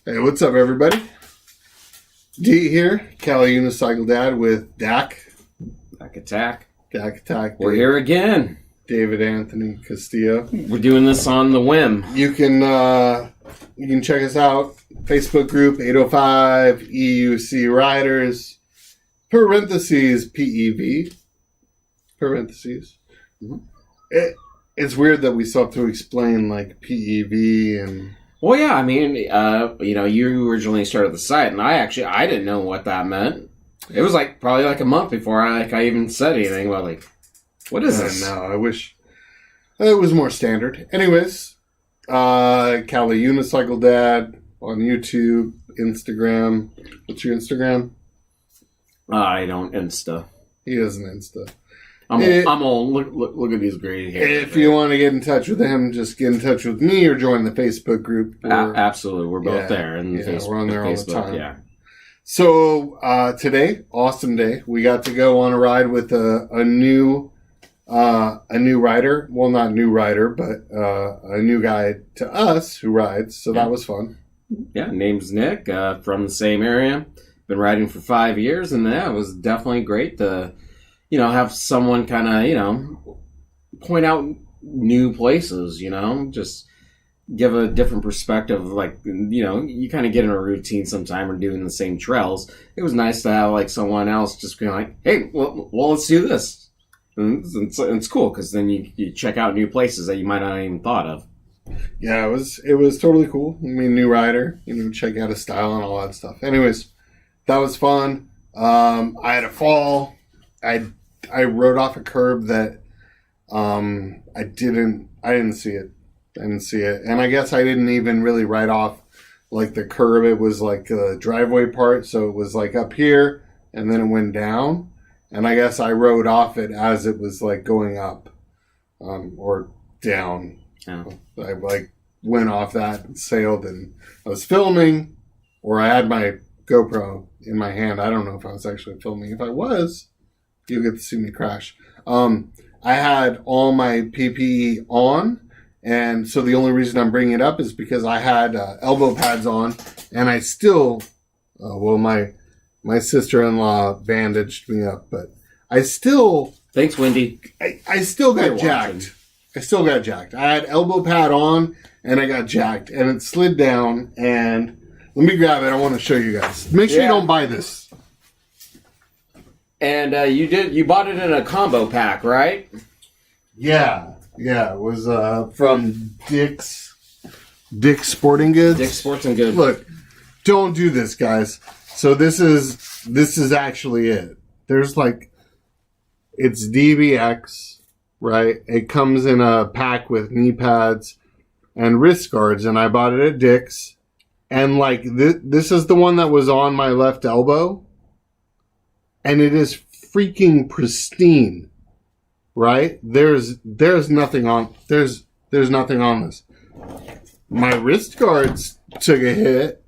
Hey, what's up, everybody? D here, Cali Unicycle Dad with Dak. Dak Attack. Dak Attack. We're here again. David Anthony Castillo. We're doing this on the whim. You can check us out. Facebook group 805 EUC Riders. Parentheses PEV. Parentheses. Mm-hmm. It's weird that we still have to explain like PEV and. Well, yeah, I mean, you originally started the site, and I didn't know what that meant. It was probably a month before I even said anything about what is this? No, I wish it was more standard. Anyways, Cali Unicycle Dad on YouTube, Instagram. What's your Instagram? I don't Insta. He doesn't Insta. I'm old. Look at these gray hairs. If you want to get in touch with him, just get in touch with me or join the Facebook group. Absolutely. We're both there. And we're on there all the time. Yeah. So today, awesome day. We got to go on a ride with a new rider. Well, not new rider, but a new guy to us who rides. So that was fun. Yeah, name's Nick, from the same area. Been riding for 5 years, and it was definitely great to have someone kind of, point out new places, just give a different perspective. You kind of get in a routine sometime or doing the same trails. It was nice to have someone else just being like, hey, well let's do this. And it's cool because then you check out new places that you might not even thought of. Yeah, it was totally cool. I mean, new rider, check out his style and all that stuff. Anyways, that was fun. I had a fall. I rode off a curb that I didn't see it. And I guess I didn't even really ride off the curb. It was a driveway part, so it was up here and then it went down. And I guess I rode off it as it was going up or down. Oh. I went off that and sailed, and I was filming, or I had my GoPro in my hand. I don't know if I was actually filming. If I was, you'll get to see me crash. I had all my PPE on, and so the only reason I'm bringing it up is because I had elbow pads on, and I still, my sister-in-law bandaged me up, but I still... Thanks, Wendy. I still got jacked. I still got jacked. I had elbow pad on, and I got jacked, and it slid down, and let me grab it. I want to show you guys. Make sure you don't buy this. And you bought it in a combo pack, right? Yeah. It was from Dick's Sporting Goods. Dick's Sporting Goods. Look, don't do this, guys. So this is actually it. There's it's DBX, right? It comes in a pack with knee pads and wrist guards, and I bought it at Dick's. And this is the one that was on my left elbow, and it is freaking pristine, right? There's nothing on there's nothing on this. My wrist guards took a hit.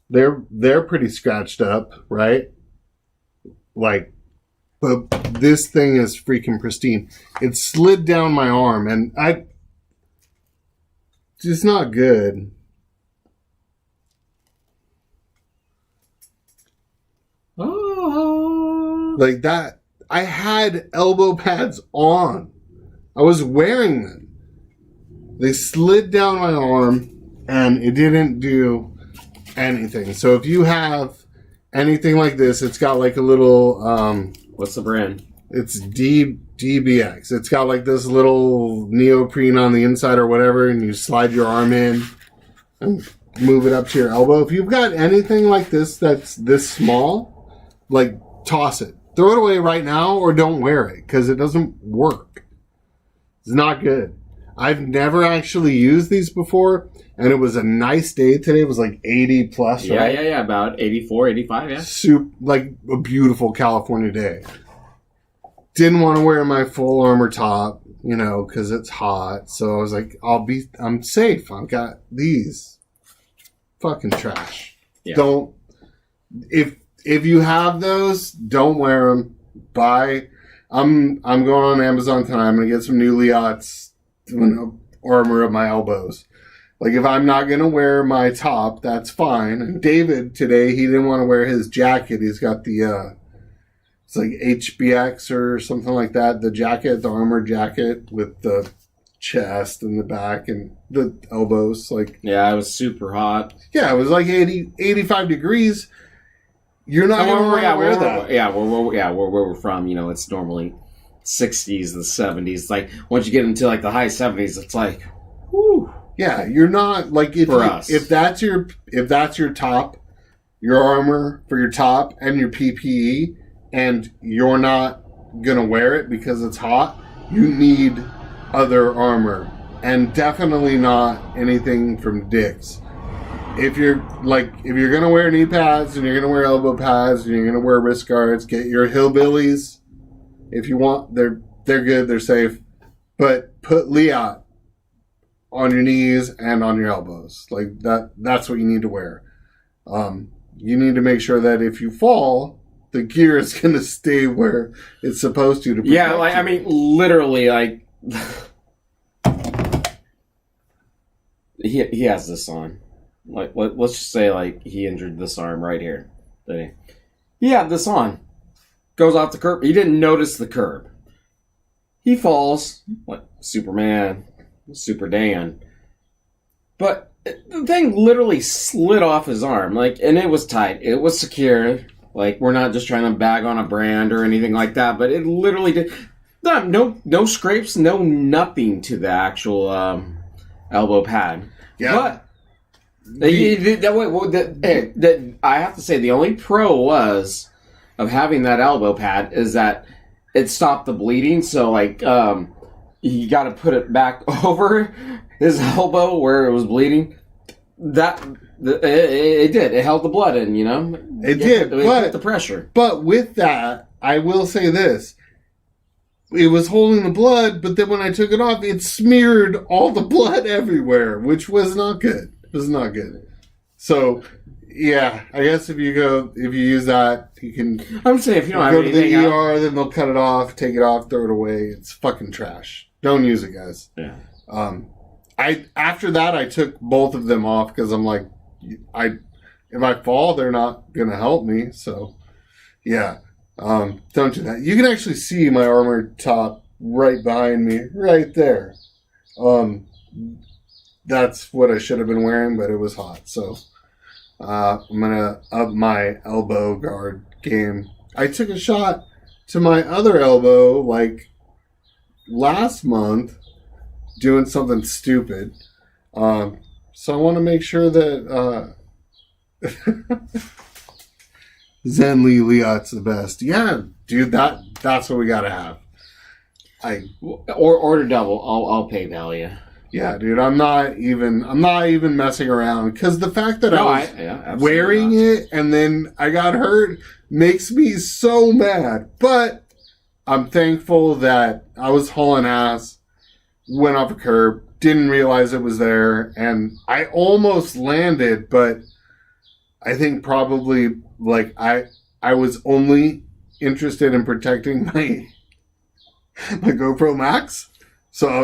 They're pretty scratched up, right? But this thing is freaking pristine. It slid down my arm, and it's not good. Oh. That. I had elbow pads on. I was wearing them. They slid down my arm, and it didn't do anything. So if you have anything like this, it's got a little... What's the brand? It's DBX. It's got this little neoprene on the inside or whatever, and you slide your arm in and move it up to your elbow. If you've got anything like this that's this small, toss it. Throw it away right now or don't wear it because it doesn't work. It's not good. I've never actually used these before, and it was a nice day today. It was 80 plus, right? Yeah, about 84, 85, yeah. A beautiful California day. Didn't want to wear my full armor top, because it's hot. So I was I'm safe. I've got these. Fucking trash. Yeah. Don't, if you have those, don't wear them. Buy. I'm going on Amazon tonight. I'm going to get some new Leots to armor up my elbows. Like, if I'm not going to wear my top, that's fine. And David, today, he didn't want to wear his jacket. He's got the, it's like HBX or something like that. The jacket, the armor jacket with the chest and the back and the elbows. Like, yeah, it was super hot. Yeah, it was like 85 degrees. You're not going to want to wear that. Where we're from, you know, it's normally 60s, the 70s. Like, once you get into, like, the high 70s, it's like, whew. Yeah, you're not, like, if that's your top, your armor for your top and your PPE, and you're not going to wear it because it's hot, you need other armor. And definitely not anything from Dick's. If you're going to wear knee pads and you're going to wear elbow pads and you're going to wear wrist guards, get your hillbillies. If you want, they're good, they're safe. But put Liat on your knees and on your elbows. Like, that's what you need to wear. You need to make sure that if you fall, the gear is going to stay where it's supposed to protect yeah, like, you. I mean, literally, like, he has this on. Like, let's just say, like, he injured this arm right here. He had this on. Goes off the curb. He didn't notice the curb. He falls, like Superman, Super Dan. But the thing literally slid off his arm, like, and it was tight. It was secure. Like, we're not just trying to bag on a brand or anything like that, but it literally did. No scrapes, no nothing to the actual elbow pad. Yeah. But I have to say, the only pro was of having that elbow pad is that it stopped the bleeding. So, like, you got to put it back over his elbow where it was bleeding. It did. It held the blood in, you know? It did. It put the pressure. But with that, I will say this. It was holding the blood, but then when I took it off, it smeared all the blood everywhere, which was not good. It was not good. So, yeah, I guess if you use that, you can. I'm saying if you don't go have to the anything ER, then they'll cut it off, take it off, throw it away. It's fucking trash. Don't use it, guys. Yeah. After that, I took both of them off because I'm like, if I fall, they're not gonna help me. So, yeah. Don't do that. You can actually see my armored top right behind me, right there. That's what I should have been wearing, but it was hot. So, I'm gonna up my elbow guard game. I took a shot to my other elbow, like, last month, doing something stupid. So I want to make sure that, Zen Lee Liat's the best. Yeah, dude, that's what we gotta have. Or order double. I'll PayPal you. Yeah, dude, I'm not even messing around because the fact that I was wearing it and then I got hurt makes me so mad. But I'm thankful that I was hauling ass, went off a curb, didn't realize it was there, and I almost landed, but I think probably, like, I was only interested in protecting my GoPro Max. So I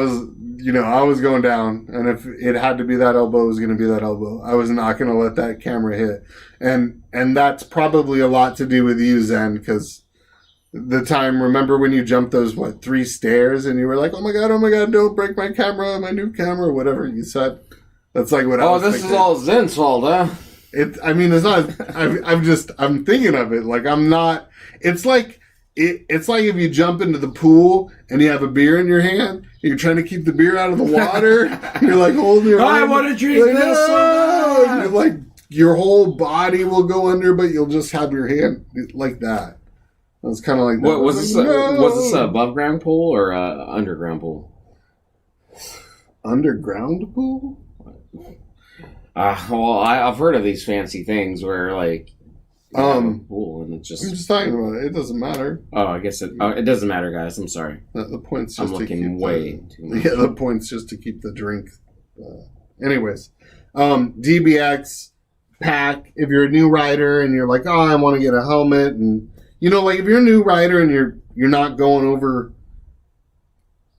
was going down, and if it had to be that elbow, it was going to be that elbow. I was not going to let that camera hit. And that's probably a lot to do with you, Zen, because remember when you jumped those, 3 stairs, and you were like, oh my God, don't break my camera, my new camera, whatever you said. That's like what I was thinking. Oh, this is all Zen's fault, huh? It's not. I'm thinking of it. Like, I'm not. It's like if you jump into the pool and you have a beer in your hand, and you're trying to keep the beer out of the water. You're like holding your. I want to drink this. You're like, your whole body will go under, but you'll just have your hand like that. It's kind of like that. What was this? Was this an above ground pool or underground pool? Underground pool. Well, I've heard of these fancy things where, like, pool and it's just. I'm just talking about it. It doesn't matter. Oh, I guess it doesn't matter, guys. I'm sorry. The point's just I'm looking way too much. Yeah, the point's just to keep the drink. Anyways, DBX pack. If you're a new rider and you're like, oh, I want to get a helmet, and like if you're a new rider and you're not going over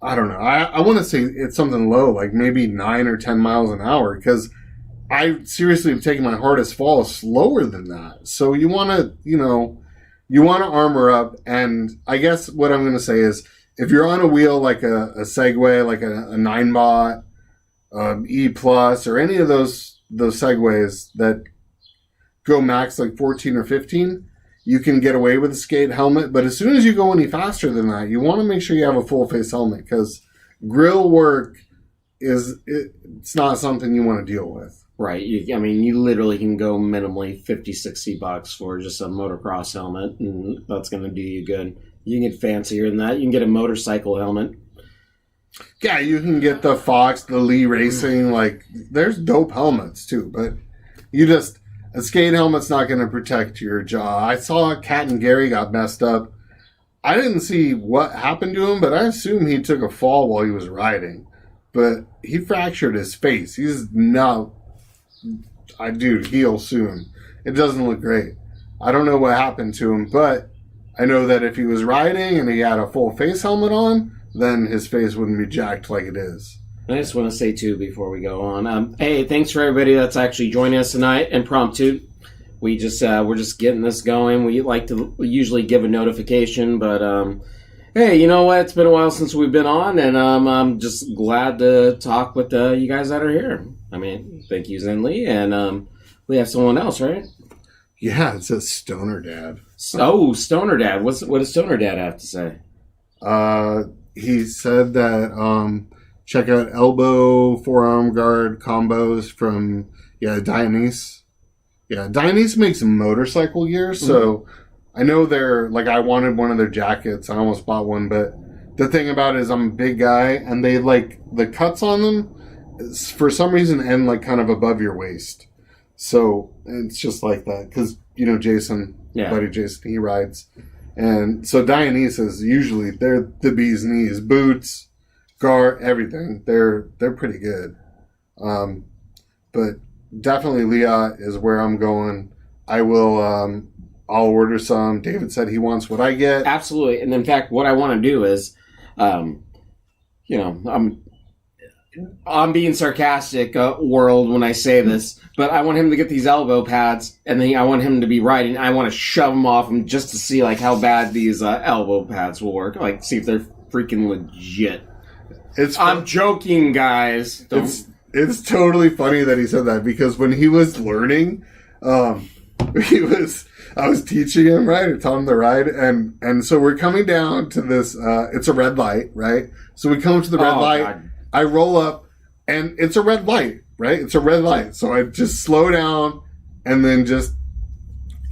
I don't know. I want to say it's something low, like maybe 9 or 10 miles an hour, because I seriously have taken my hardest fall slower than that. So you want to, you want to armor up. And I guess what I'm going to say is, if you're on a wheel like a Segway, like a 9-bot, E Plus, or any of those Segways that go max like 14 or 15, you can get away with a skate helmet. But as soon as you go any faster than that, you want to make sure you have a full face helmet, because grill work it's not something you want to deal with. Right. You literally can go minimally $50-$60 for just a motocross helmet, and that's going to do you good. You can get fancier than that. You can get a motorcycle helmet. Yeah, you can get the Fox, the Lee Racing. Like, there's dope helmets too, but a skate helmet's not going to protect your jaw. I saw Kat and Gary got messed up. I didn't see what happened to him, but I assume he took a fall while he was riding. But he fractured his face. He's not... Dude, heal soon. It doesn't look great. I don't know what happened to him, but I know that if he was riding and he had a full face helmet on, then his face wouldn't be jacked like it is. I just want to say, too, before we go on, hey, thanks for everybody that's actually joining us tonight, impromptu. We're just getting this going. We like to usually give a notification, but hey, you know what? It's been a while since we've been on, and I'm just glad to talk with you guys that are here. Thank you, Zenly, and we have someone else, right? Yeah, it says Stoner Dad. Oh, Stoner Dad. What does Stoner Dad have to say? He said that check out elbow forearm guard combos from Dionyse. Yeah, Dionyse makes motorcycle gear, so I know I wanted one of their jackets. I almost bought one, but the thing about it is I'm a big guy, and they the cuts on them for some reason end kind of above your waist. So it's just like that, because Jason, buddy Jason, he rides, and so Dionyse is usually they're the bee's knees, boots, guard, everything. They're pretty good, but definitely Leah is where I'm going. I will. I'll order some. David said he wants what I get. Absolutely, and in fact, what I want to do is, I'm being sarcastic, world, when I say this, but I want him to get these elbow pads, and then I want him to be riding. I want to shove them off him just to see how bad these elbow pads will work. See if they're freaking legit. I'm joking, guys. It's totally funny that he said that, because when he was learning, I was teaching him, right, or telling him to ride, and so we're coming down to this, it's a red light, right? So we come to the red light, God. I roll up, and it's a red light, right? It's a red light. So I just slow down and then just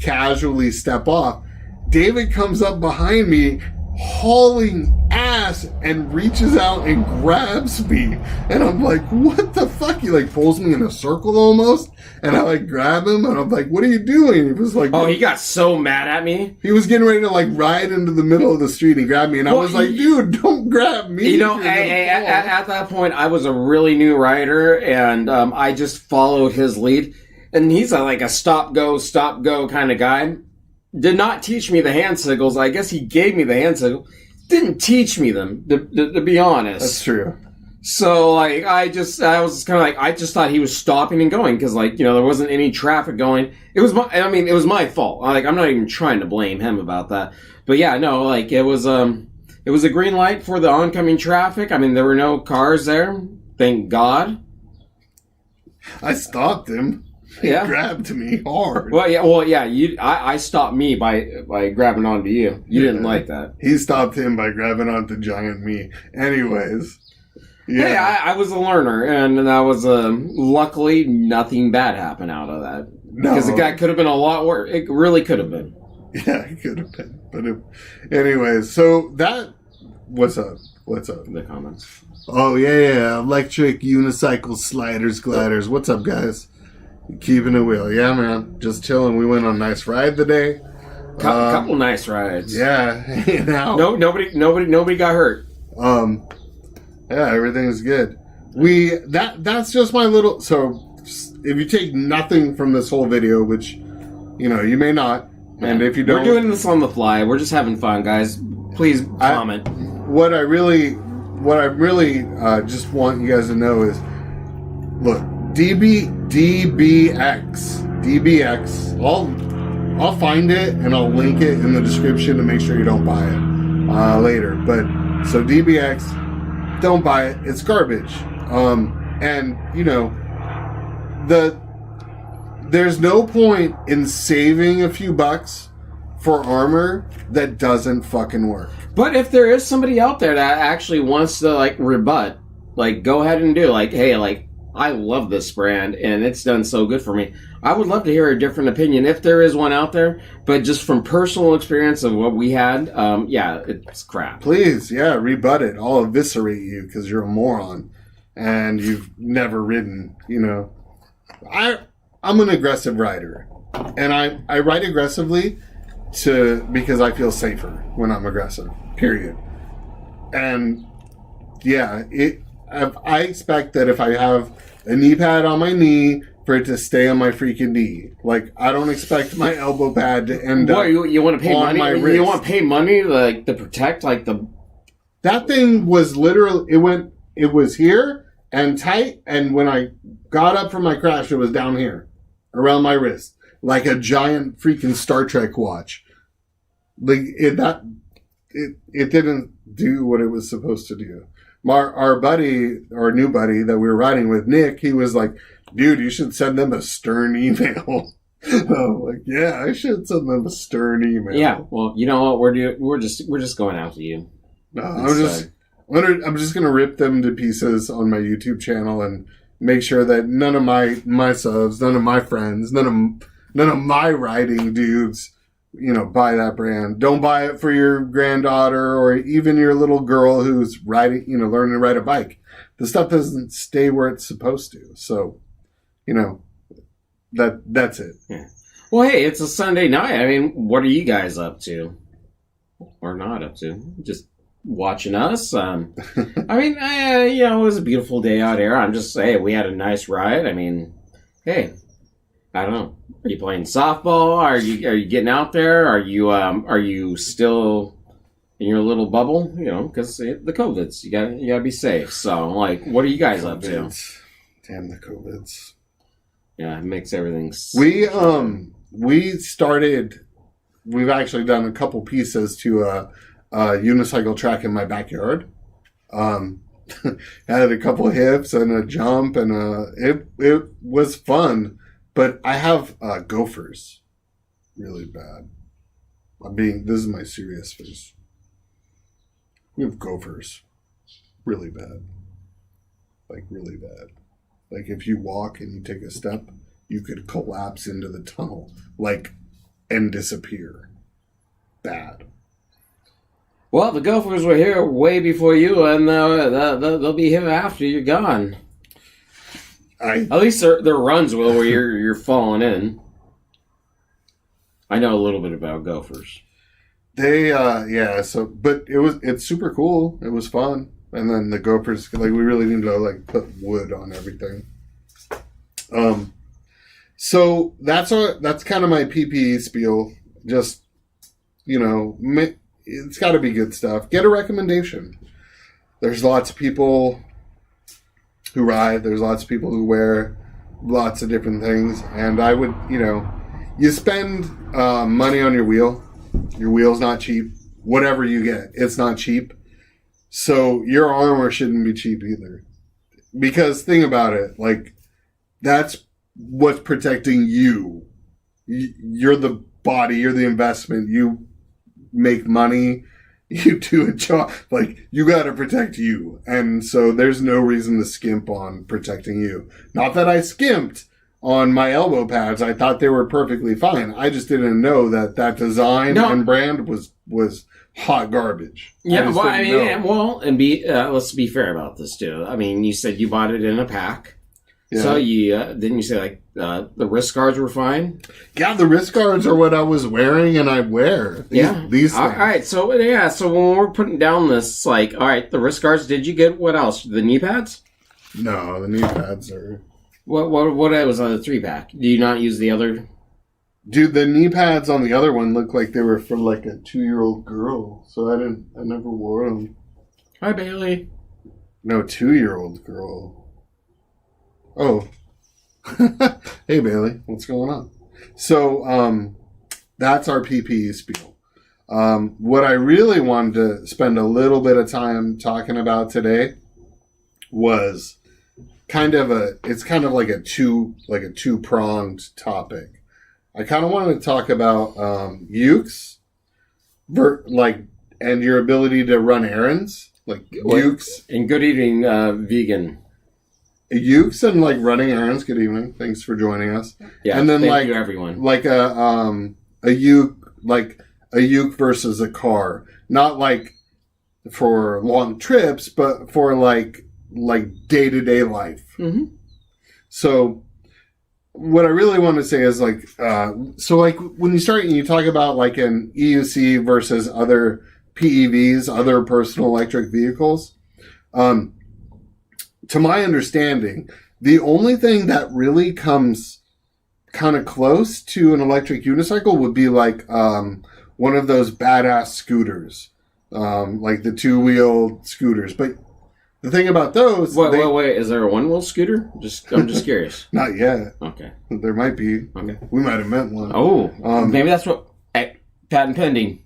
casually step off. David comes up behind me, hauling ass, and reaches out and grabs me. And I'm like, what the fuck? He pulls me in a circle almost. And I grab him, and I'm like, what are you doing? He was like... Oh, he got so mad at me. He was getting ready to ride into the middle of the street. He grabbed me, and I was like, dude, don't grab me. At that point, I was a really new rider, and I just followed his lead. And he's a stop-go kind of guy. Did not teach me the hand signals. I guess he gave me the hand signal. Didn't teach me them, to be honest. That's true. So, I was kind of I just thought he was stopping and going, because, there wasn't any traffic going. It was my fault. I'm not even trying to blame him about that. But yeah, no, it was a green light for the oncoming traffic. There were no cars there. Thank God. I stopped him. He grabbed me hard. Well, yeah. I stopped me by grabbing onto you. You didn't like that. He stopped him by grabbing onto giant me. Anyways. Yeah. Hey, I was a learner, and that was luckily nothing bad happened out of that. No. Because the guy could have been a lot worse. It really could have been. Yeah, it could have been. But anyways, so that... What's up? The comments. Oh, yeah. Electric, unicycle, sliders, gliders. What's up, guys? Keeping it real. Yeah, man. Just chilling. We went on a nice ride today. Couple nice rides. Yeah. Nobody got hurt. Yeah, everything's good. That's just my little... So, if you take nothing from this whole video, which, you may not, and if you don't... We're doing this on the fly. We're just having fun, guys. Please comment. What I really what I really just want you guys to know is, look, DBX. I'll find it and I'll link it in the description to make sure you don't buy it later. But so DBX, don't buy it. It's garbage. And you know, there's no point in saving a few bucks for armor that doesn't fucking work. But if there is somebody out there that actually wants to like rebut, like go ahead and do like, hey, like I love this brand and it's done so good for me. I would love to hear a different opinion if there is one out there. But just from personal experience of what we had, yeah, it's crap. Please, yeah, rebut it. I'll eviscerate you because you're a moron and you've never ridden. You know, I'm an aggressive rider, and I ride aggressively because I feel safer when I'm aggressive. Period. And yeah, I expect that if I have a knee pad on my knee, for it to stay on my freaking knee. Like, I don't expect my elbow pad to end up you want to pay on money? my wrist. You want to pay money like to protect like the... That thing was literally, it was here and tight, and when I got up from my crash, it was down here, around my wrist, like a giant freaking Star Trek watch. Like, it didn't do what it was supposed to do. Our buddy, our new buddy that we were riding with, Nick, he was like, dude, you should send them a stern email. I'm like, yeah, I should send them a stern email. Yeah, well, you know what we're just going after you. No, I'm just gonna rip them to pieces on my YouTube channel and make sure that none of my subs, none of my friends, none of my riding dudes, you know, buy that brand. Don't buy it for your granddaughter or even your little girl who's riding, you know, learning to ride a bike. The stuff doesn't stay where it's supposed to. So, you know, that's it. Yeah. Well, hey, it's a Sunday night. I mean, what are you guys up to? Or not up to? Just watching us? I mean, you know, it was a beautiful day out here. I'm just saying, we had a nice ride. I mean, hey, I don't know. Are you playing softball? Are you getting out there? Are you still in your little bubble? You know, because the COVIDs, you gotta be safe. So, like, what are you guys up to? Damn the COVIDs. Yeah, it makes everything. We've actually done a couple pieces to a unicycle track in my backyard. Had a couple hips and a jump, and it was fun. But I have gophers really bad. This is my serious face. We have gophers really bad. Like, really bad. Like, if you walk and you take a step, you could collapse into the tunnel, like, and disappear. Bad. Well, the gophers were here way before you, and they'll be here after you're gone. At least their runs will, where you're falling in. I know a little bit about gophers. They, yeah, so, but it's super cool. It was fun. And then the gophers, like, we really need to, like, put wood on everything. So that's kind of my PPE spiel. Just, you know, it's got to be good stuff. Get a recommendation. There's lots of people who ride. There's lots of people who wear lots of different things. And I would, you know, you spend money on your wheel. Your wheel's not cheap. Whatever you get, it's not cheap. So your armor shouldn't be cheap either. Because think about it, like, that's what's protecting you. You're the body, you're the investment. You make money, you do a job. Like, you got to protect you. And so there's no reason to skimp on protecting you. Not that I skimped on my elbow pads. I thought they were perfectly fine. I just didn't know that design and brand was hot garbage. Yeah, well, I mean, let's be fair about this too. I mean, you said you bought it in a pack. Yeah. So you didn't you say like the wrist guards were fine? Yeah, the wrist guards are what I was wearing, and I wear these things. All right, so when we're putting down this, like, all right, the wrist guards. Did you get what else? The knee pads? No, the knee pads are. What was on the 3-pack? Do you not use the other? Dude, the knee pads on the other one looked like they were for like a 2-year-old girl, so I never wore them. Hi, Bailey. No, 2-year-old girl. Oh. Hey, Bailey. What's going on? So, that's our PPE spiel. What I really wanted to spend a little bit of time talking about today was it's kind of like a two-pronged topic. I kind of wanted to talk about ukes, and your ability to run errands, like ukes. And good evening, vegan. Ukes and like running errands. Good evening. Thanks for joining us. Yeah, and then thank you, everyone. Like a uke versus a car, not like for long trips, but for like day-to-day life. Mm-hmm. So what I really want to say is like when you start and you talk about like an EUC versus other PEVs, other personal electric vehicles, to my understanding, the only thing that really comes kind of close to an electric unicycle would be like one of those badass scooters, like the 2-wheel scooters. But the thing about those... Wait. Is there a 1-wheel scooter? I'm just curious. Not yet. Okay. There might be. Okay. We might have meant one. Oh, maybe that's what... patent pending.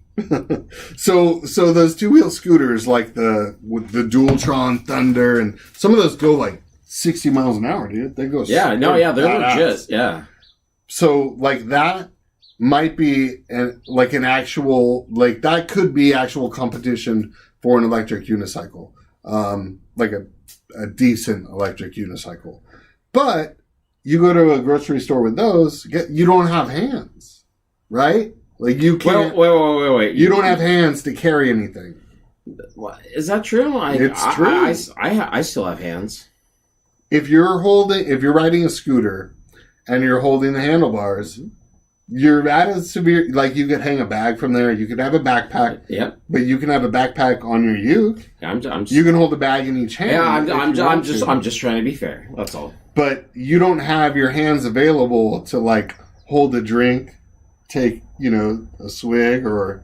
So those 2-wheel scooters, like with the Dualtron Thunder, and some of those go like 60 miles an hour, dude. They go... Yeah, they're legit. Yeah. So, like, that might be an actual... Like, that could be actual competition for an electric unicycle. Like a decent electric unicycle. But you go to a grocery store with those, you don't have hands, right? Like you can't. Wait. You don't have hands to carry anything. What, is that true? It's true. I still have hands. If you're riding a scooter and you're holding the handlebars, you're at a severe, like you could hang a bag from there. You could have a backpack. Yep. But you can have a backpack on your uke. You can hold the bag in each hand. Yeah, I'm just trying to be fair. That's all. But you don't have your hands available to like hold a drink, take a swig, or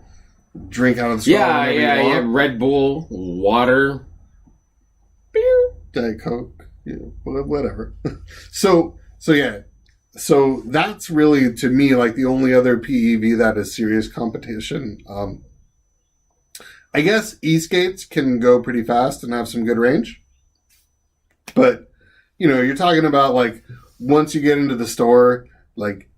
drink out of the straw. Yeah. Red Bull, water, beer, Diet Coke, whatever. So yeah. So that's really, to me, like the only other PEV that is serious competition. I guess e-skates can go pretty fast and have some good range. But, you're talking about like once you get into the store, like,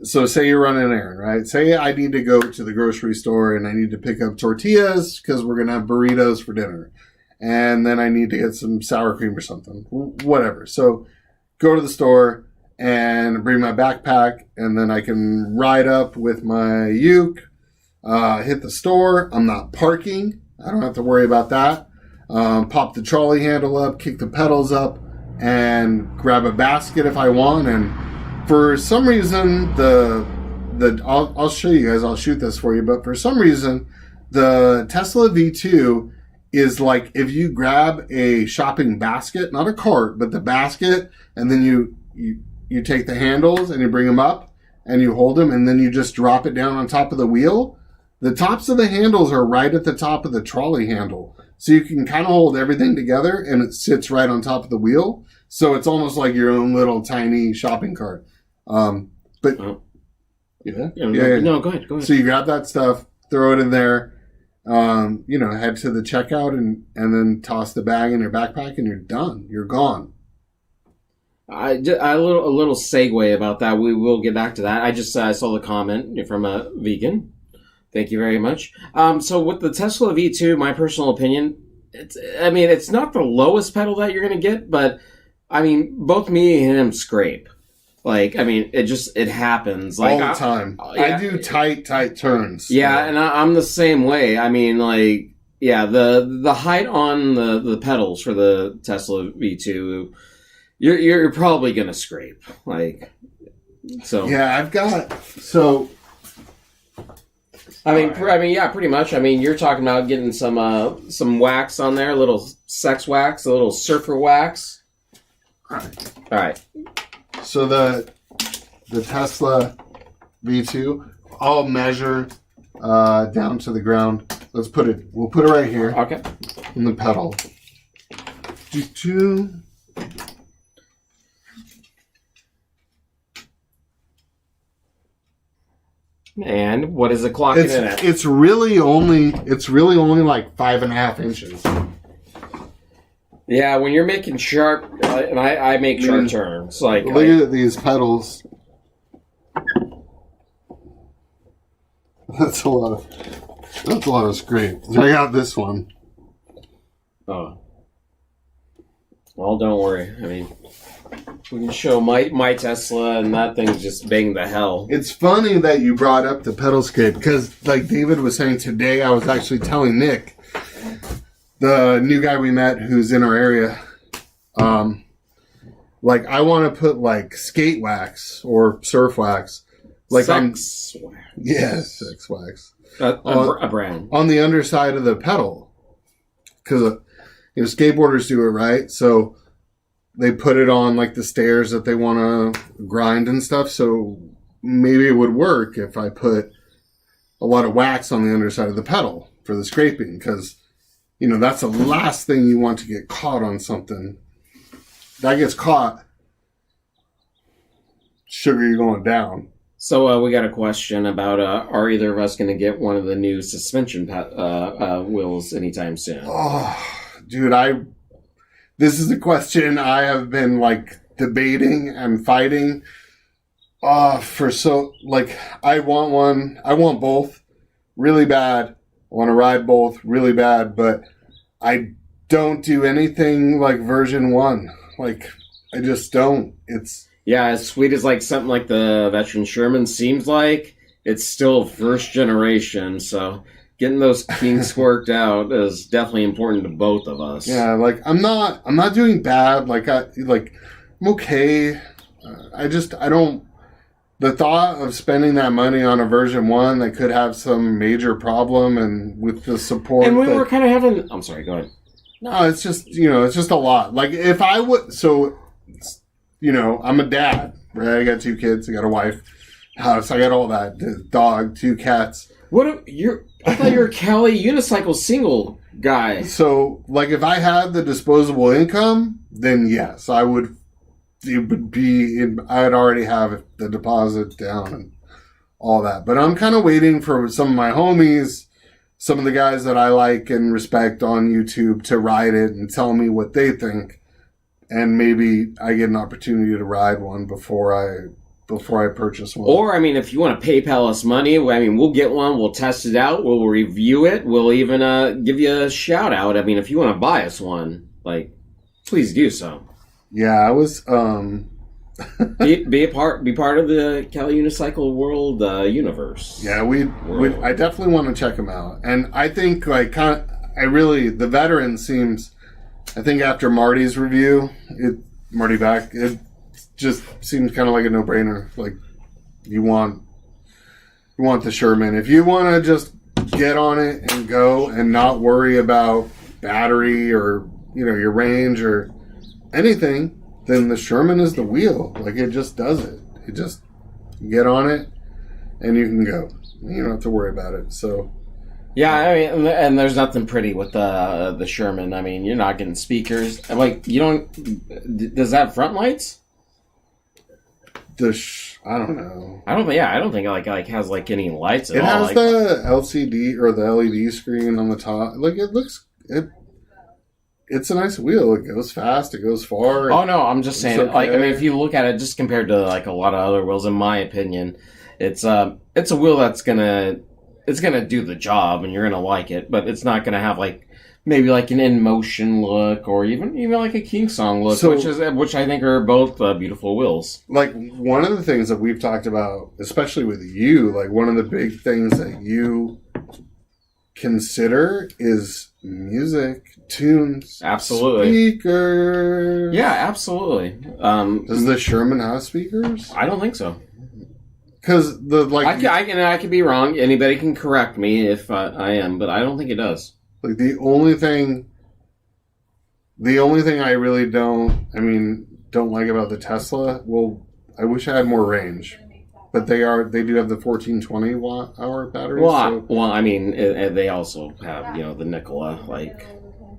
so say you're running an errand, right? Say I need to go to the grocery store and I need to pick up tortillas because we're going to have burritos for dinner. And then I need to get some sour cream or something, whatever. So go to the store and bring my backpack, and then I can ride up with my uke, hit the store. I'm not parking. I don't have to worry about that. Pop the trolley handle up, kick the pedals up, and grab a basket if I want. And for some reason, I'll show you guys. I'll shoot this for you. But for some reason, the Tesla V2 is like if you grab a shopping basket, not a cart, but the basket, and then you take the handles and you bring them up and you hold them and then you just drop it down on top of the wheel. The tops of the handles are right at the top of the trolley handle. So you can kind of hold everything together and it sits right on top of the wheel. So it's almost like your own little tiny shopping cart. Yeah. No, go ahead. So you grab that stuff, throw it in there, head to the checkout and then toss the bag in your backpack and you're done. You're gone. A little segue about that. We will get back to that. I just saw the comment from a vegan. Thank you very much. So with the Tesla V2, my personal opinion, it's not the lowest pedal that you're going to get, but both me and him scrape. It happens all the time. I do tight turns. Yeah, and I'm the same way. The height on the pedals for the Tesla V2. You're probably gonna scrape, Yeah, I've got pretty much. You're talking about getting some wax on there, a little sex wax, a little surfer wax. All right. So the Tesla V2, I'll measure down to the ground. We'll put it right here. Okay. In the pedal. And what is the clock in it? It's really only like 5.5 inches. Yeah, when you're making sharp, and I make sharp turns. Like, look at these pedals. That's a lot of scrape. Check out this one. Oh. Well, don't worry. I mean, we can show my Tesla, and that thing's just bang the hell. It's funny that you brought up the pedal scrape, because like David was saying today, I was actually telling Nick, the new guy we met who's in our area, like I want to put like skate wax or surf wax, like sex wax. Yeah, sex wax. A brand on the underside of the pedal, because skateboarders do it, right? So they put it on like the stairs that they want to grind and stuff. So maybe it would work if I put a lot of wax on the underside of the pedal for the scraping, because that's the last thing you want to get caught on something. That gets caught, sugar, you're going down. So we got a question about are either of us going to get one of the new suspension wheels anytime soon? Oh, dude, this is a question I have been like debating and fighting I want one. I want both really bad. I want to ride both really bad, but I don't do anything like version 1. Like, I just don't. Yeah, as sweet as like something like the Veteran Sherman seems like, it's still first generation, so getting those kinks worked out is definitely important to both of us. Yeah, like I'm not doing bad. I'm okay. I don't. The thought of spending that money on a version 1 that could have some major problem, and with the support, and we were kind of having. I'm sorry. Go ahead. No, it's just it's just a lot. Like if I would, I'm a dad, right? I got 2 kids. I got a wife, house. I got all that. Dog, 2 cats. I thought you were a Cali Unicycle single guy. So, like, if I had the disposable income, then yes, I would. It would be. I'd already have the deposit down and all that. But I'm kind of waiting for some of my homies, some of the guys that I like and respect on YouTube, to ride it and tell me what they think, and maybe I get an opportunity to ride one before I purchase one. Or, I mean, if you want to PayPal us money, I mean, we'll get one, we'll test it out, we'll review it, we'll even give you a shout out. I mean, if you want to buy us one, like, please do so. Yeah, I was be part of the Cali Unicycle World universe. Yeah, I definitely want to check them out, and I think the Veteran seems. I think after Marty's review, Marty back, it just seems kind of like a no-brainer. Like, you want the Sherman. If you want to just get on it and go and not worry about battery or your range or anything, then the Sherman is the wheel. Like, it just does it. You just get on it and you can go. You don't have to worry about it. So. Yeah, I mean, and there's nothing pretty with the Sherman. I mean, you're not getting speakers. Like, you don't. Does that have front lights? I don't know. I don't think it like has like any lights at all. It has the LCD or the LED screen on the top. Like, it's a nice wheel. It goes fast. It goes far. Oh no, I'm just saying. Okay. Like, I mean, if you look at it just compared to like a lot of other wheels, in my opinion, it's a wheel that's gonna do the job, and you're gonna like it. But it's not gonna have like maybe like an in motion look, or even like a King Song look, which I think are both beautiful wheels. Like, one of the things that we've talked about, especially with you, like one of the big things that you consider is music, tunes, absolutely, speakers. Yeah, absolutely. Does the Sherman have speakers? I don't think so. Because I could be wrong. Anybody can correct me if I am, but I don't think it does. Like, the only thing I really don't like about the Tesla. Well, I wish I had more range, but they do have the 1420 watt hour battery. Well, I mean, they also have the Nikola. Like,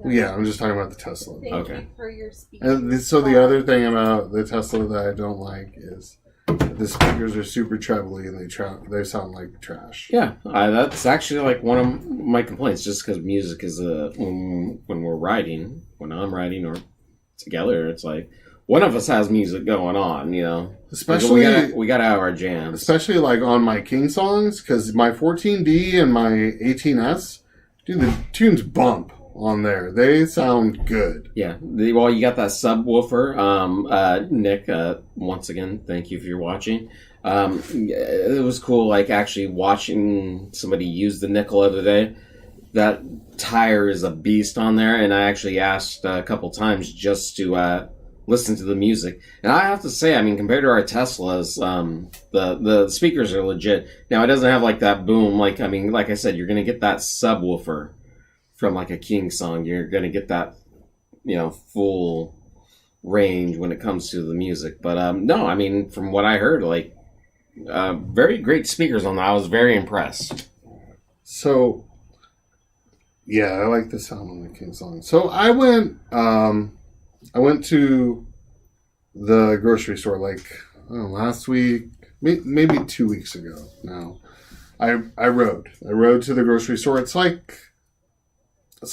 Yeah, I'm just talking about the Tesla. Thank Okay. you for your speech. And so the other thing about the Tesla that I don't like is the speakers are super trebly and they sound like trash. Yeah, that's actually like one of my complaints. Just because music is when we're writing, when I'm writing or together, it's like one of us has music going on. Especially we got to have our jams. Especially like on my King songs, because my 14D and my 18S, dude, the tunes bump on there. They sound good. Yeah, well, you got that subwoofer. Nick, once again, thank you for your watching. It was cool, like actually watching somebody use the nickel the other day. That tire is a beast on there, and I actually asked a couple times just to listen to the music. And I have to say, I mean, compared to our Teslas, the speakers are legit. Now, it doesn't have like that boom. Like I said, you're going to get that subwoofer from like a King song. You're going to get that, full range when it comes to the music. But no, I mean, from what I heard, like very great speakers on that. I was very impressed. So, yeah, I like the sound on the King song. So I went to the grocery store last week, maybe 2 weeks ago now. I rode to the grocery store. It's like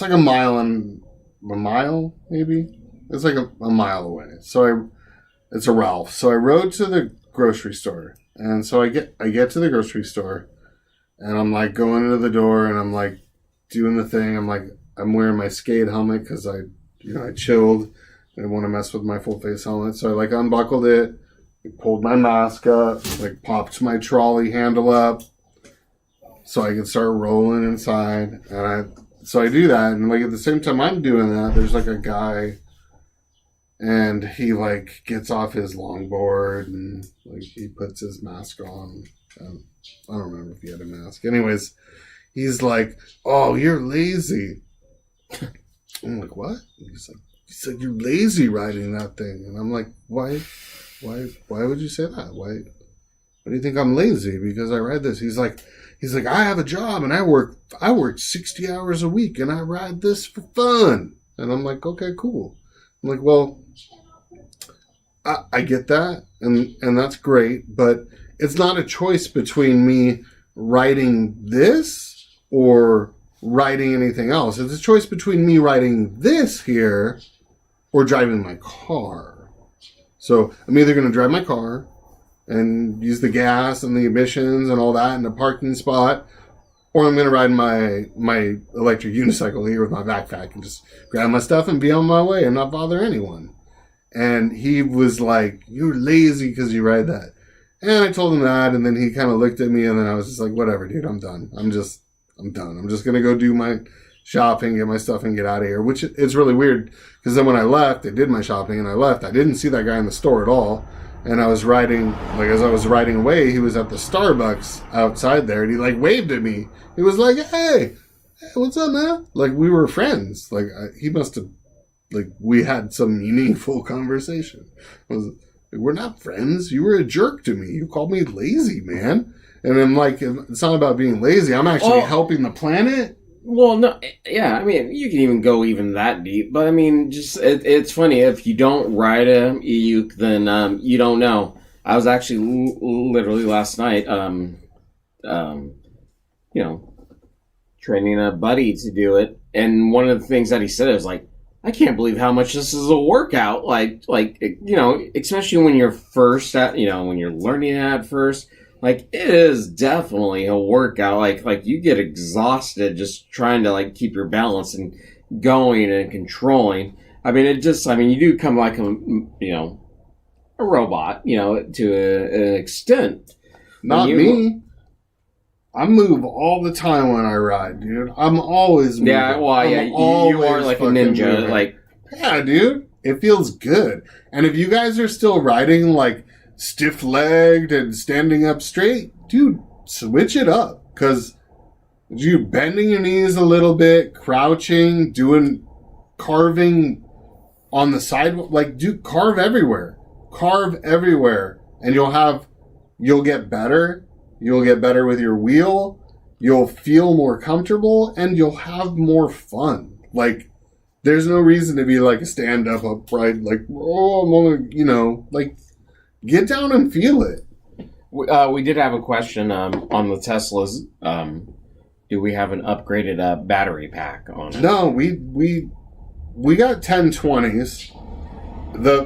a mile maybe. It's like a mile away. So it's a Ralph. So I rode to the grocery store, and so I get to the grocery store, and I'm like going into the door, and I'm like doing the thing. I'm wearing my skate helmet because I chilled. I didn't want to mess with my full face helmet, so I unbuckled it, pulled my mask up, popped my trolley handle up, so I could start rolling inside, So I do that, and at the same time I'm doing that, there's a guy, and he gets off his longboard, and he puts his mask on. I don't remember if he had a mask. Anyways, he's like, "Oh, you're lazy." I'm like, "What?" He said, "You're lazy riding that thing," and I'm like, "Why would you say that? Why do you think I'm lazy because I ride this?" He's like, "I have a job and I work 60 hours a week and I ride this for fun." And I'm like, "Okay, cool." I'm like, "Well, I get that and that's great, but it's not a choice between me riding this or riding anything else. It's a choice between me riding this here or driving my car. So I'm either going to drive my car and use the gas and the emissions and all that in a parking spot, or I'm going to ride my electric unicycle here with my backpack and just grab my stuff and be on my way and not bother anyone." And he was like, "You're lazy because you ride that." And I told him that, and then he kind of looked at me, and then I was just like, "Whatever, dude, I'm done. I'm done. I'm just going to go do my shopping, get my stuff, and get out of here." Which it's really weird, because then when I left, I did my shopping, and I left. I didn't see that guy in the store at all. And I was riding, as I was riding away, he was at the Starbucks outside there, and he, waved at me. He was like, hey, what's up, man? We were friends. He must have, we had some meaningful conversation. We're not friends. You were a jerk to me. You called me lazy, man. And I'm like, it's not about being lazy. I'm actually helping the planet. Well, no, yeah, I mean, you can even go even that deep, but I mean, just, it's funny, if you don't ride a e-uke, then, you don't know. I was actually literally last night, training a buddy to do it, and one of the things that he said was I can't believe how much this is a workout, especially when you're first at, when you're learning at first. It is definitely a workout. You get exhausted just trying to, keep your balance and going and controlling. I mean, you do come like a robot, to an extent. Not me. I move all the time when I ride, dude. I'm always moving. Yeah, well, you are like a ninja. Moving. Yeah, dude. It feels good. And if you guys are still riding, stiff-legged and standing up straight, dude, switch it up. Because you bending your knees a little bit, crouching, carving on the sidewalk, carve everywhere. Carve everywhere. And you'll get better. You'll get better with your wheel. You'll feel more comfortable and you'll have more fun. There's no reason to be like a stand-up upright, like, oh, I'm only, you know, like, get down and feel it. We did have a question on the Teslas. Do we have an upgraded battery pack on it? No, we got 1020s.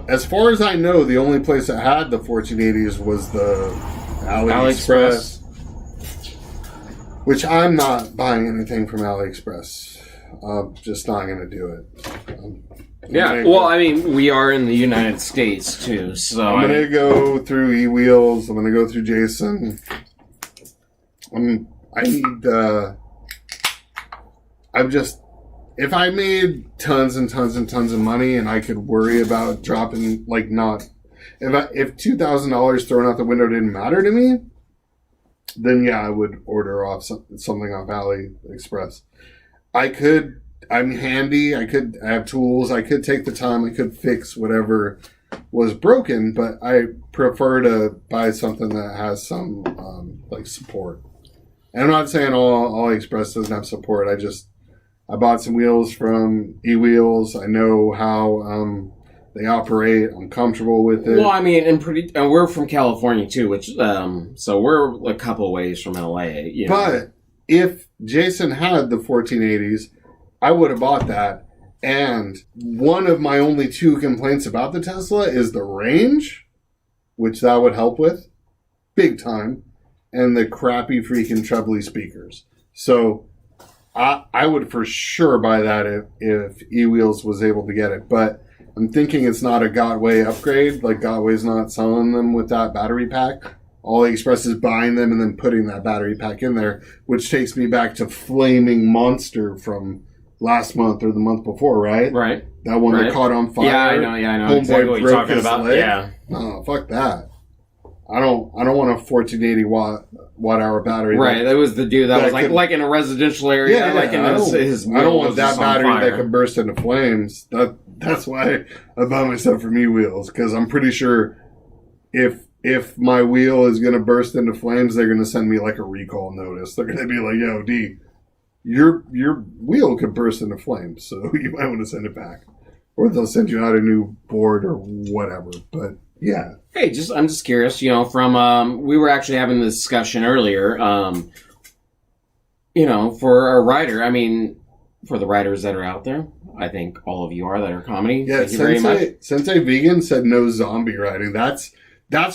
As far as I know, the only place that had the 1480s was the AliExpress. Which I'm not buying anything from AliExpress. I'm just not going to do it. Yeah, well, I mean, we are in the United States, too, so... I'm going to go through eWheels. I'm going to go through Jason. If I made tons and tons and tons of money and I could worry about dropping, like, not... If $2,000 thrown out the window didn't matter to me, then yeah, I would order off something off AliExpress. I'm handy. I have tools. I could take the time. I could fix whatever was broken, but I prefer to buy something that has some like support. And I'm not saying all AliExpress doesn't have support. I bought some wheels from eWheels. I know how they operate. I'm comfortable with it. Well, I mean, and we're from California too, which so we're a couple ways from LA. You know? But if Jason had the 1480s, I would have bought that. And one of my only two complaints about the Tesla is the range, which that would help with, big time, and the crappy freaking trebly speakers. So I would for sure buy that if eWheels was able to get it. But I'm thinking it's not a Gotway upgrade. Like, Gotway's not selling them with that battery pack. AliExpress is buying them and then putting that battery pack in there, which takes me back to Flaming Monster from last month or the month before, right? Right. That one that caught on fire. Yeah, I know. Homeboy exactly what you're talking about. Leg. Yeah. Oh, fuck that. I don't want a 1480 watt hour battery. Right. That was the dude that was like in a residential area. Yeah, like in his I don't want that battery that can burst into flames. That's why I buy myself from eWheels, because I'm pretty sure if my wheel is going to burst into flames, they're going to send me like a recall notice. They're going to be like, yo, D, your wheel could burst into flames, so you might want to send it back. Or they'll send you out a new board or whatever. But yeah. Hey, I'm just curious, from we were actually having this discussion earlier, for a writer, I mean, for the writers that are out there, I think all of you are that are comedy. Yeah, Thank you very much. Sensei Vegan said no zombie writing. That's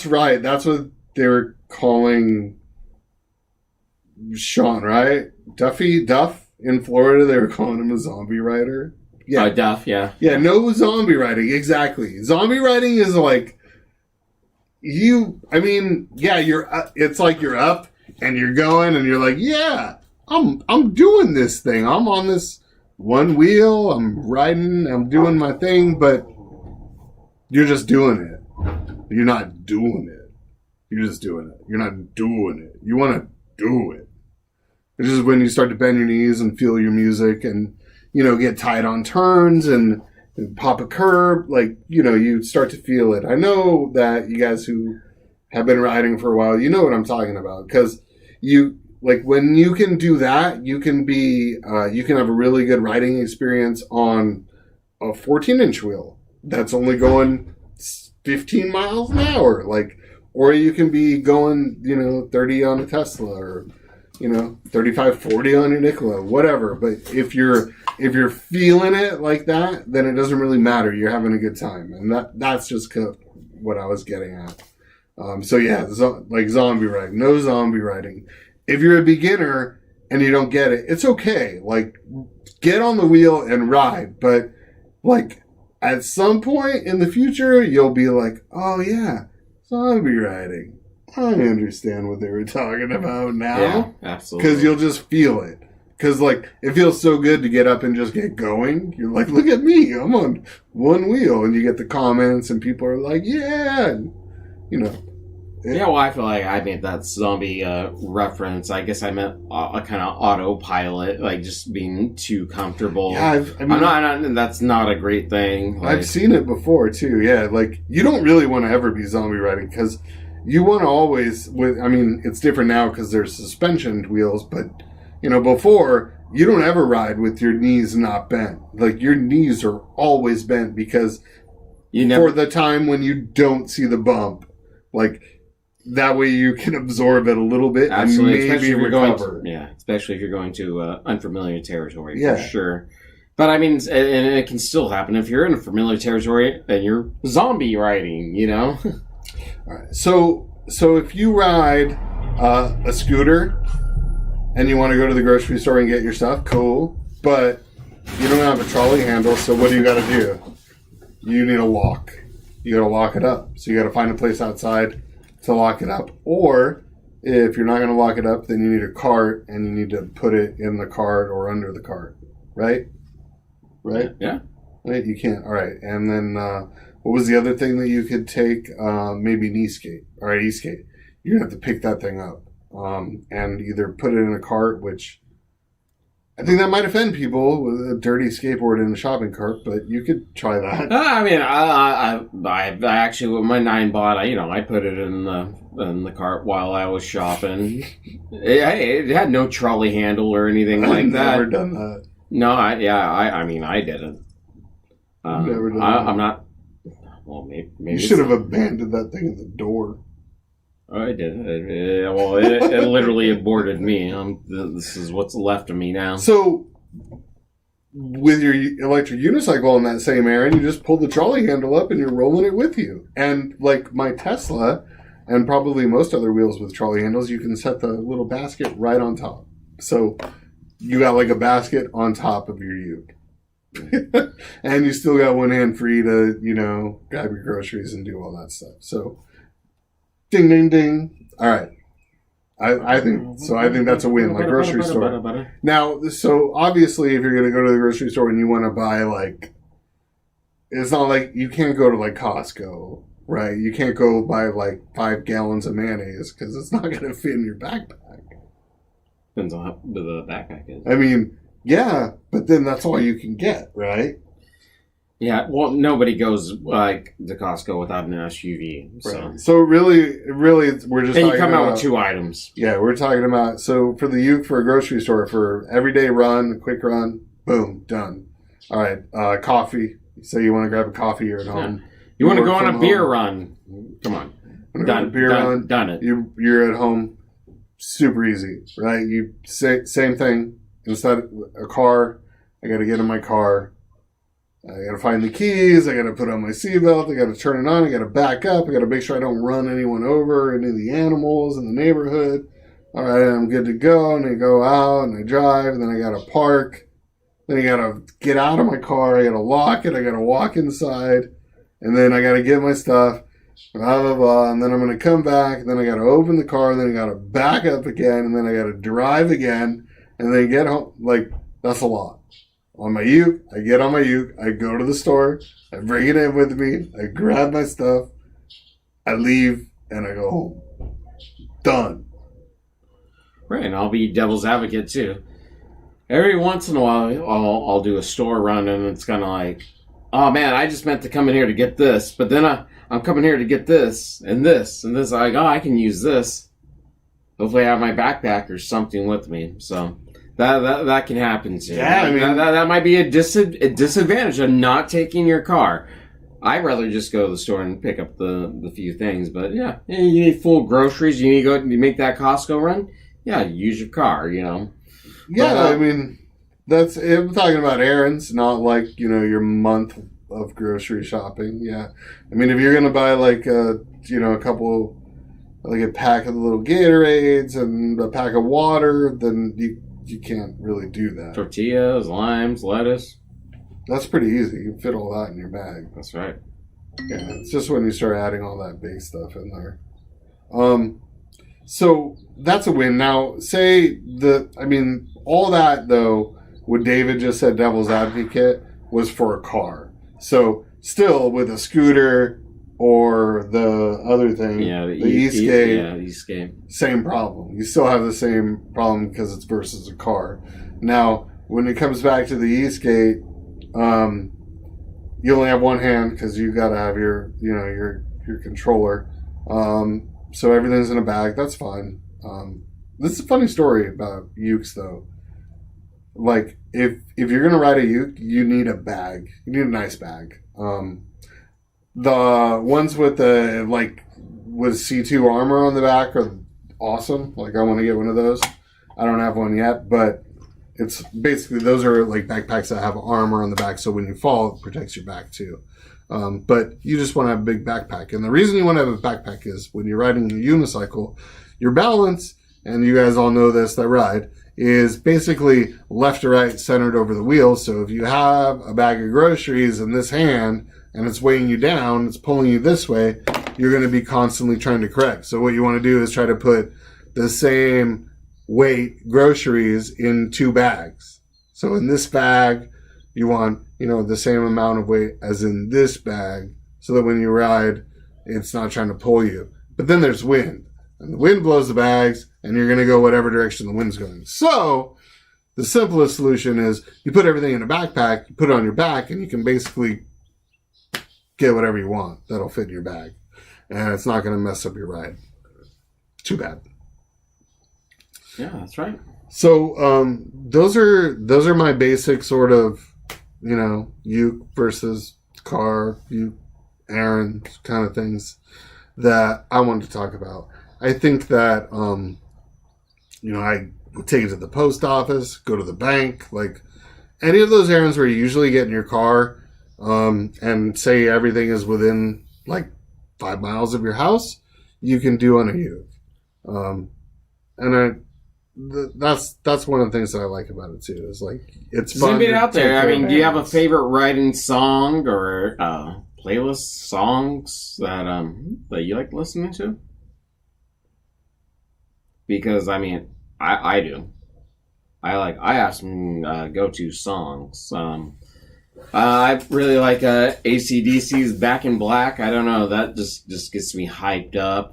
right. That's what they were calling Sean, right? Duff in Florida, they were calling him a zombie writer. Yeah. Duff, yeah. Yeah, no zombie writing, exactly. Zombie writing is like, it's like you're up and you're going and you're like, yeah, I'm doing this thing. I'm on this one wheel, I'm riding, I'm doing my thing, but you're just doing it. You're not doing it. You're just doing it. You're not doing it. You want to do it. This is when you start to bend your knees and feel your music and, get tight on turns and pop a curb. Like, you start to feel it. I know that you guys who have been riding for a while, you know what I'm talking about. Because when you can do that, you can have a really good riding experience on a 14-inch wheel that's only going 15 miles an hour. Or you can be going, 30 on a Tesla or, 35, 40 on your Nikola, whatever. But if you're feeling it like that, then it doesn't really matter. You're having a good time. And that's just what I was getting at. Like zombie riding, no zombie riding. If you're a beginner and you don't get it, it's okay. Like, get on the wheel and ride. But, at some point in the future, you'll be like, oh, yeah, zombie riding. I understand what they were talking about now. Yeah, absolutely. Because you'll just feel it. Because, it feels so good to get up and just get going. You're like, look at me. I'm on one wheel. And you get the comments and people are like, yeah. And, Yeah, well, I feel like I made that zombie reference. I guess I meant a kind of autopilot, like just being too comfortable. Yeah, I'm not. That's not a great thing. I've seen it before too. Yeah, you don't really want to ever be zombie riding because you want to always. It's different now because there's suspension wheels, but before you don't ever ride with your knees not bent. Like, your knees are always bent because for the time when you don't see the bump, like, that way you can absorb it a little bit and maybe recover. Especially if you're going to unfamiliar territory, for sure. But, I mean, and it can still happen if you're in a familiar territory and you're zombie riding, you know? All right. So if you ride a scooter and you want to go to the grocery store and get your stuff, cool. But you don't have a trolley handle, so what do you got to do? You need a lock. You got to lock it up. So you got to find a place outside to lock it up. Or if you're not going to lock it up, then you need a cart and you need to put it in the cart or under the cart. Right? Right? Yeah. Right? You can't. All right. And then what was the other thing that you could take? Maybe an e-skate or an e-skate. You're going to have to pick that thing up and either put it in a cart, which I think that might offend people with a dirty skateboard in a shopping cart, but you could try that. I mean, I actually, with my 9-bot, I put it in the cart while I was shopping. It had no trolley handle or anything like that. I've never done that. No, I didn't. Never done that. I'm not. Well, maybe you should have abandoned that thing at the door. Oh, I did. It literally aborted me. This is what's left of me now. So, with your electric unicycle on that same errand, you just pull the trolley handle up and you're rolling it with you. And like my Tesla, and probably most other wheels with trolley handles, you can set the little basket right on top. So, you got like a basket on top of your ute. And you still got one hand free to, grab your groceries and do all that stuff. So, ding, ding, ding. All right. I think that's a win, like grocery store. Now, so obviously if you're going to go to the grocery store and you want to buy it's not like you can't go to like Costco, right? You can't go buy like 5 gallons of mayonnaise because it's not going to fit in your backpack. Depends on how the backpack is. I mean, yeah, but then that's all you can get, right? Yeah, well, nobody goes like to Costco without an SUV. So, right. So really, we're just. And you come out with 2 items. Yeah, we're talking about for the Uke for a grocery store for everyday run, a quick run, boom, done. All right, coffee. Say you want to grab a coffee, you're at home. Yeah. You want to go on a beer run? Come on, done it. You're at home. Super easy, right? You say same thing. Instead of a car, I got to get in my car. I got to find the keys. I got to put on my seatbelt. I got to turn it on. I got to back up. I got to make sure I don't run anyone over, any of the animals in the neighborhood. All right, I'm good to go. And I go out and I drive. And then I got to park. Then I got to get out of my car. I got to lock it. I got to walk inside. And then I got to get my stuff. Blah, blah, blah. And then I'm going to come back. And then I got to open the car. And then I got to back up again. And then I got to drive again. And then get home. That's a lot. On my Uke, I get on my Uke, I go to the store, I bring it in with me, I grab my stuff, I leave, and I go home. Done. Right, and I'll be devil's advocate too. Every once in a while, I'll do a store run, and it's kind of like, oh man, I just meant to come in here to get this, but then I'm coming here to get this, and this, and this. I go, I can use this. Hopefully I have my backpack or something with me, so... That can happen too. Yeah, I mean... That might be a disadvantage of not taking your car. I'd rather just go to the store and pick up the few things. But yeah, you need full groceries. You need to go and make that Costco run. Yeah, use your car, Yeah, but, I mean, I'm talking about errands, not like, your month of grocery shopping. Yeah. I mean, if you're going to buy a couple, like a pack of the little Gatorades and a pack of water, then you can't really do that. Tortillas, limes, lettuce. That's pretty easy. You can fit all that in your bag. That's right. Yeah, it's just when you start adding all that big stuff in there. So that's a win. Now, all that though, what David just said, devil's advocate, was for a car. So still with a scooter or the other thing, the e-skate. Yeah, the e-skate. Same problem. You still have the same problem because it's versus a car. Now, when it comes back to the e-skate, you only have one hand because you got to have your controller. So everything's in a bag. That's fine. This is a funny story about Ukes though. like if you're gonna ride a Uke, you need a bag. You need a nice bag. The ones with the with C2 armor on the back are awesome. Like I want to get one of those. I don't have one yet, but it's basically those are like backpacks that have armor on the back, so when you fall, it protects your back too. But you just want to have a big backpack, and the reason you want to have a backpack is when you're riding a unicycle, your balance, and you guys all know this that ride, is basically left to right centered over the wheels. So if you have a bag of groceries in this hand and it's weighing you down, it's pulling you this way, you're going to be constantly trying to correct. So what you want to do is try to put the same weight groceries in 2 bags. So in this bag, you want, the same amount of weight as in this bag so that when you ride, it's not trying to pull you. But then there's wind. And the wind blows the bags, and you're going to go whatever direction the wind's going. So the simplest solution is you put everything in a backpack, you put it on your back, and you can basically get whatever you want that'll fit in your bag. And it's not going to mess up your ride. Too bad. Yeah, that's right. So those are my basic sort of, Uke versus car, Uke, errands kind of things that I wanted to talk about. I think that, I would take it to the post office, go to the bank, like any of those errands where you usually get in your car and say everything is within like 5 miles of your house, you can do on a Uke. That's one of the things that I like about it too. Is like it's fun. Anybody out there? I mean, do you have a favorite riding song or playlist songs that you like listening to? Because I mean, I do. I have some go-to songs. I really like AC/DC's "Back in Black." I don't know, that just gets me hyped up.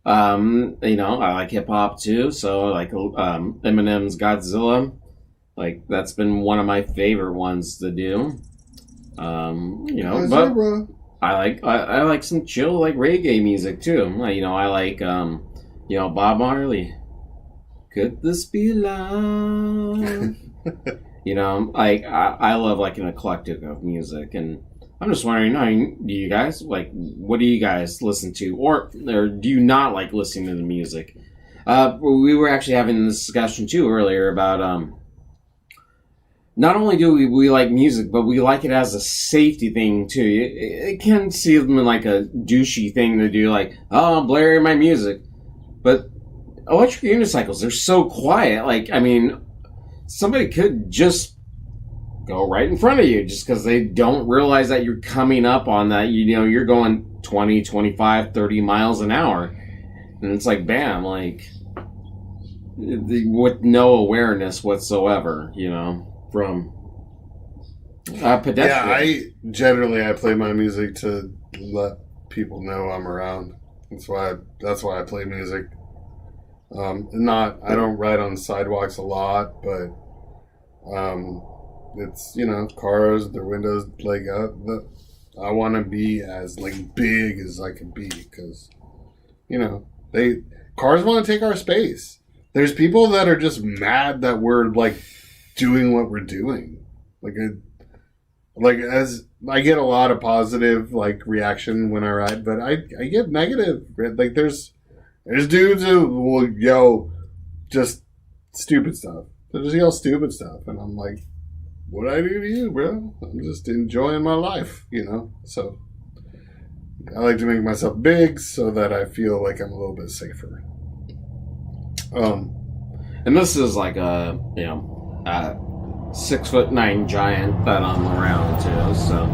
I like hip hop too, so I like Eminem's "Godzilla." Like that's been one of my favorite ones to do. But I like some chill like reggae music too. I like Bob Marley. Could this be love? I love like an eclectic of music, and I'm just wondering, do you guys what do you guys listen to, or do you not like listening to the music? We were actually having this discussion too earlier about not only do we like music, but we like it as a safety thing too. It can seem like a douchey thing to do, like, oh, I'm blaring my music, but electric unicycles, they're so quiet. Like, I mean, somebody could just go right in front of you just because they don't realize that you're coming up on that. You're going 20, 25, 30 miles an hour. And it's like, bam, like, with no awareness whatsoever, from pedestrians. Yeah, I play my music to let people know I'm around. That's why I play music. I don't ride on sidewalks a lot, but it's cars, their windows I want to be as like big as I can be because cars want to take our space. There's people that are just mad that we're like doing what we're doing. As I get a lot of positive like reaction when I ride, but I get negative. Like there's dudes who will yell just stupid stuff. They just yell stupid stuff, and I'm like, what I do to you, bro? I'm just enjoying my life, So I like to make myself big so that I feel like I'm a little bit safer. And this is like a 6'9" giant that I'm around too. So